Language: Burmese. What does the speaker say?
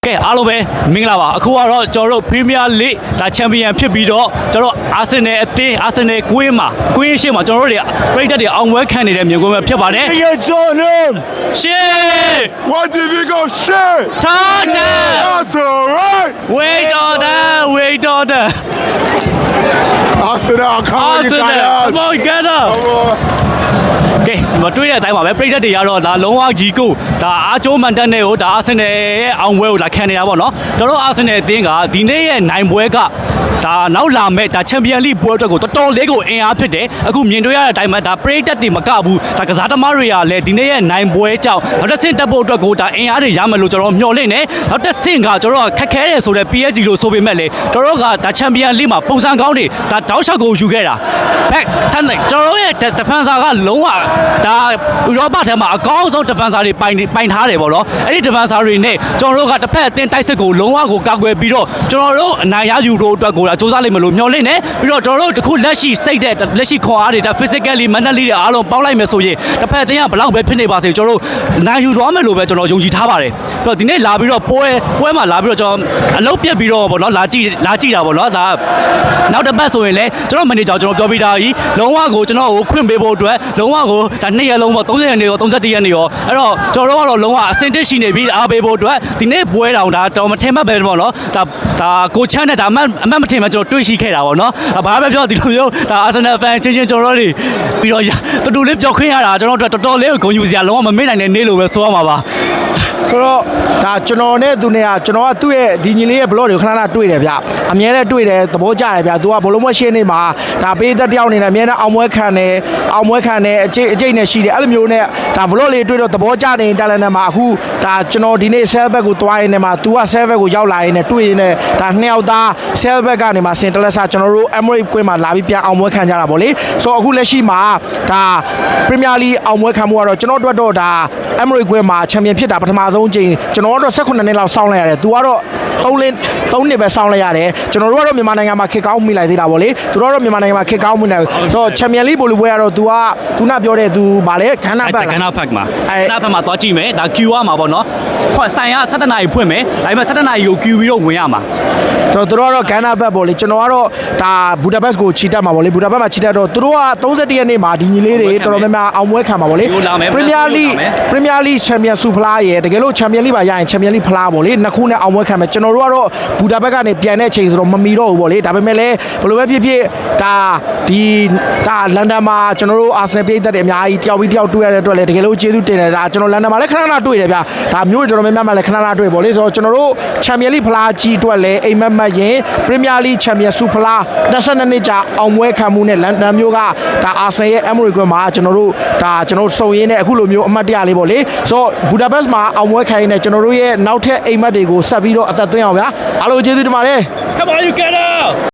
ကဲအားလုံးပဲမင်္ဂလာပါအခုကတော့ကျွန်တော်တို့ Premier League ဒါချန်ပီယံဖြစ်ပြီးတော့ကျွန်တော်အာဆင်နယ်အသင်းအာဆင်နယ်ကွင်းရှိမှာကျွန်တော်တို့တွေပရိသတ်တွေအောင်ပွဲခံနေတဲ့မြေကွင်းပဲဖြစ်ပါတယ် ရှေ့ What did you go shit? ထားတယ် That's alright. wait order Arsenal, come on, you Come on get up ကဲမတွေးတဲ့အတိုင်းပါပဲပရိသတ်တွေကတော့ဒါလုံးဝကြီးကိုဒါအားကျိုးမှန်တက်နေကိုဒါအာဆင်နယ်ရဲ့အောင်ပွဲကိုလာခံနေတာပေါ့နော်ကျွန်တော်အာဆင်နယ်အသင်းကဒီနေ့ရဲ့နိုင်ပွဲကဒါနောက်လာမဲ့ဒါချန်ပီယံလိပွဲအတွက်ကိုတော်တော်လေးကိုအင်အားဖြစ်တယ်အခုမြင်တွေ့ရတဲ့အတိုင်းမှာဒါပရိသတ်တွေမကဘူးဒါကစားသမားတွေကလည်းဒီနေ့ရဲ့နိုင်ပွဲကြောင့်နောက်တစ်ဆင့်တက်ဖို့အတွက်ကိုဒါအင်အားတွေရမယ်လို့ကျွန်တော်မျှော်လင့်နေနောက်တစ်ဆင့်ကကျွန်တော်ခက်ခဲတယ်ဆိုတဲ့ PSG လို့ဆိုပေမဲ့လေကျွန်တော်ကဒါချန်ပီယံလိမှာပုံစံကောင်းတွေဒါတောက်လျှောက်ကိုယူခဲ့တာဘက်ဆန်ကျွန်တော်ရဲ့ defenser ကလုံးဝဒါဥရောပထဲမှာအကောင်းဆုံး defenser တွေပိုင်ထားတယ်ပေါ့နော်အဲ့ဒီ defenser တွေနဲ့ကျွန်တော်တို့ကတစ်ဖက်အသင်းတိုက်စစ်ကိုလုံးဝကိုကာကွယ်ပြီးတော့ကျွန်တော်တို့အနိုင်ရယူဖို့အတွက်ကိုဒါစူးစမ်းလိမ့်မယ်လို့မျှော်လင့်နေပြီးတော့ကျွန်တော်တို့တခုလက်ရှိစိတ်တဲ့လက်ရှိခွန်အားတွေဒါ physically mentally တွေအားလုံးပေါင်းလိုက်မယ်ဆိုရင်တစ်ဖက်အသင်းကဘလောက်ပဲဖြစ်နေပါစေကျွန်တော်တို့နိုင်ယူသွားမယ်လို့ပဲကျွန်တော်ယုံကြည်ထားပါတယ်ပြီးတော့ဒီနေ့လာပြီးတော့ပွဲမှာလာပြီးတော့ကျွန်တော်အလုပ်ပြက်ပြီးတော့ပေါ့နော်လာကြည့်တာပေါ့နော်ဒါနောက်တစ်ပတ်ဆိုရင်လည်းကျွန်တော်မန်နေဂျာကျွန်တော်ပြောပြီးသားကြီးလုံးဝကိုကျွန်တော်ကိုခွင့်ပေးဖို့အတွက်လုံးဝကိုဒါ2ရက်လုံးပေါ့30ရက်နေရော31ရက်နေရောအဲ့တော့ကျွန်တော်တို့ကတော့လုံးဝအဆင်သင့်ရှိနေပြီးအားပေးဖို့အတွက်ဒီနေ့ပွဲတောင်ဒါတော်မထင်မှတ်ပဲပေါ့နော်ဒါကိုချမ်းနဲ့ဒါအမှတ်မထင်မှကျွန်တော်တွေ့ရှိခဲ့တာပေါ့နော်ဘာပဲပြောဒီလိုမျိုးဒါအာဆင်နယ်ဖန်ချင်းကျွန်တော်တို့တွေပြီးတော့တူတူလေးပျော်ခွင့်ရတာကျွန်တော်တို့တော်တော်လေးကိုဂုဏ်ယူစရာလုံးဝမမေ့နိုင်တဲ့နေ့လို့ပဲဆိုရမှာပါဆိုတော့ဒါကျွန်တော်နဲ့သူနဲ့ကကျွန်တော်ကသူ့ရဲ့ဒီညီလေးရဲ့ blog တွေကိုခဏခဏတွေ့တယ်ဗျအမြဲတမ်းတွေ့တယ်သဘောကျတယ်ဗျသူကဘလုံးမရှင်းနေမှာဒါပေးသက်တယောက်နေနဲ့အမြဲတမ်းအောင်ပွဲခံတယ်အကျိတ်နဲ့ရှိတယ်အဲ့လိုမျိုးနဲ့ဒါ blog လေးတွေ့တော့သဘောကျနေတယ်လည်းနဲ့မှာအခုဒါကျွန်တော်ဒီနေ့ sell back ကိုတွားရင်းနဲ့မှာ तू က sell back ကိုရောက်လာရင်းနဲ့တွေ့ရင်းနဲ့ဒါနှစ်ယောက်သား sell back ကနေမှာစင်တလက်ဆာကျွန်တော်တို့ Emirates ကွင်းမှာလာပြီးပြန်အောင်ပွဲခံကြတာပေါ့လေဆိုတော့အခုလက်ရှိမှာဒါ Premier League အောင်ပွဲခံမှုကတော့ကျွန်တော်တို့တော့ဒါ Emirates ကွင်းမှာချန်ပီယံဖြစ်တာပထမဆုံးချိန်ကျွန်တော်တို့18နှစ်လောက်စောင့်လိုက်ရတယ်။ तू ကတော့3နှစ်ပဲစောင့်လိုက်ရတယ်။ကျွန်တော်တို့ကတော့မြန်မာနိုင်ငံမှာခစ်ကောင်းမိလိုက်သေးတာပေါ့လေ။သူတို့ကတော့မြန်မာနိုင်ငံမှာခစ်ကောင်းမိလိုက်ဆိုတော့ချန်ပီယံလိဘောလုံးပွဲကတော့ तू ကခုနပြောတဲ့ तू ဗာလေခန္ဓာဘက်မှာခန္ဓာဘက်မှာသွားကြည့်မယ်ဒါ Q ရမှာပေါ့နော်ဆိုင်က17နာရီဖွင့်မယ်ဒါပေမဲ့17နာရီကို Q ပြီးတော့ဝင်ရမှာဆိုတော့သူတို့ကတော့ဂန်နာဘက်ပေါ့လေကျွန်တော်ကတော့ဒါဘူဒါပက်စ်ကိုချီတက်မှာပေါ့လေဘူဒါပက်မှာချီတက်တော့သူတို့က31ရက်နေ့မှာဒီညီလေးတွေတော်တော်များများအောင်ပွဲခံမှာပေါ့လေ Premier League Champion ဆုဖလားရယ်တကယ်လို့ Champion League ပါရရင် Champion League ဖလားပေါ့လေနှစ်ခုနဲ့အောင်ပွဲခံမယ်ကျွန်တော်တို့ကတော့ဘူဒါပက်ကနေပြန်တဲ့အချိန်ဆိုတော့မမီတော့ဘူးပေါ့လေဒါပေမဲ့လည်းဘယ်လိုပဲဖြစ်ဖြစ်ဒါလန်ဒန်မှာကျွန်တော်တို့အာဆင်နယ်ပြည်သက်တွေအများကြီးတယောက်ပြီးတယောက်တွေ့ရတဲ့အတွက်လည်းတကယ်လို့ကျေးဇူးတင်တယ်ဒါကျွန်တော်လန်ဒန်မှာလည်းခဏခဏတွေ့တယ်ဗျဒါမျိုးတွေတော်တော်များများမှလည်းခဏခဏတွေ့ပေါ့လေဆိုတော့ကျွန်တော်တို့ Champion League ဖလားကြီးအတွက်လည်းအိမ်မက်မှတ်ရင် Premier League Champion ဆုဖလား22နှစ်ကြာအောင်ပွဲခံမှုနဲ့လန်ဒန်မျိုးကဒါအာဆင်ရဲ့ Emirates ကွင်းမှာကျွန်တော်တို့စုံရင်းနဲ့အခုလိုမျိုးအမှတ်တရလေးပေါ့လေဆိုတော့ဘူဒါပက်စ်မှာအောင်ပွဲခံရင်းနဲ့ကျွန်တော်တို့ရဲ့နောက်ထပ်အိမ်မက်တွေကိုဆက်ပြီးတော့အသက်သွင်းအောင်ဗျာအားလုံးကျေးဇူးတင်ပါတယ် Come on you get up